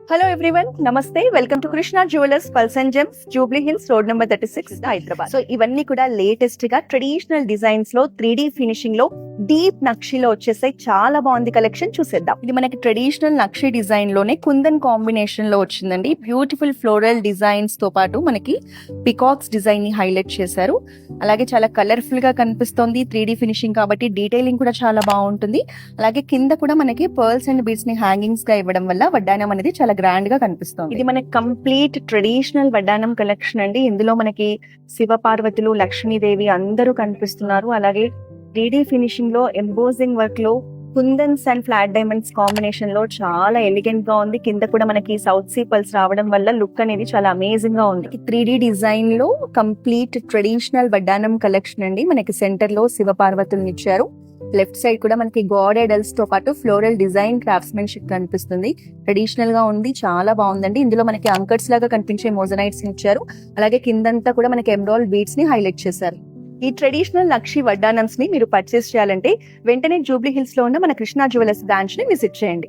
Hello everyone, నమస్తే. Welcome to Krishna jewellers pearls and gems, Jubilee Hills, road number 36, Hyderabad. So ఇవన్నీ కూడా latest గా ట్రెడిషనల్ డిజైన్స్ లో 3D ఫినిషింగ్ లో డీప్ నక్షిలో వచ్చేసాయి. చాలా బాగుంది కలెక్షన్, చూసేద్దాం. ఇది మనకి ట్రెడిషనల్ నక్షి డిజైన్ లోనే కుందన్ కాంబినేషన్ లో వచ్చిందండి. బ్యూటిఫుల్ ఫ్లోరల్ డిజైన్స్ తో పాటు మనకి పికాక్స్ డిజైన్ ని హైలైట్ చేశారు. అలాగే చాలా కలర్ఫుల్ గా కనిపిస్తోంది. 3D ఫినిషింగ్ కాబట్టి డీటెయిలింగ్ కూడా చాలా బాగుంటుంది. అలాగే కింద కూడా మనకి పర్ల్స్ అండ్ బీడ్స్ ని హ్యాంగింగ్స్ గా ఇవ్వడం వల్ల వడ్డానం అనేది చాలా గ్రాండ్ గా కనిపిస్తుంది. ఇది మనకి కంప్లీట్ ట్రెడిషనల్ వడ్డానం కలెక్షన్ అండి. ఇందులో మనకి శివ పార్వతులు, లక్ష్మీదేవి అందరూ కనిపిస్తున్నారు. అలాగే 3D ఫినిషింగ్ లో ఎంబోజింగ్ వర్క్ లో కుందన్స్ అండ్ ఫ్లాట్ డైమండ్స్ కాంబినేషన్ లో చాలా ఎలిగెంట్ గా ఉంది. కింద కూడా మనకి సౌత్ సీ పల్స్ రావడం వల్ల లుక్ అనేది చాలా అమేజింగ్ గా ఉంది. 3D డిజైన్ లో కంప్లీట్ ట్రెడిషనల్ వడ్డానం కలెక్షన్ అండి. మనకి సెంటర్ లో శివ పార్వతులను ఇచ్చారు. లెఫ్ట్ సైడ్ కూడా మనకి గాడ్ ఐడల్స్ తో పాటు ఫ్లోరల్ డిజైన్ క్రాఫ్ట్స్మెన్షిప్ కనిపిస్తుంది. ట్రెడిషనల్ గా ఉంది, చాలా బాగుందండి. ఇందులో మనకి అంకర్స్ లాగా కనిపించే మోజనైట్స్ ఇచ్చారు. అలాగే కిందంతా కూడా మనకి ఎమరాల్డ్ బీడ్స్ ని హైలైట్ చేశారు. ఈ ట్రెడిషనల్ నక్షి వడ్డానమ్స్ ని మీరు పర్చేస్ చేయాలంటే వెంటనే జూబ్లీ హిల్స్ లో ఉన్న మన కృష్ణ జ్యువెలర్స్ బ్రాంచ్ ని విజిట్ చేయండి.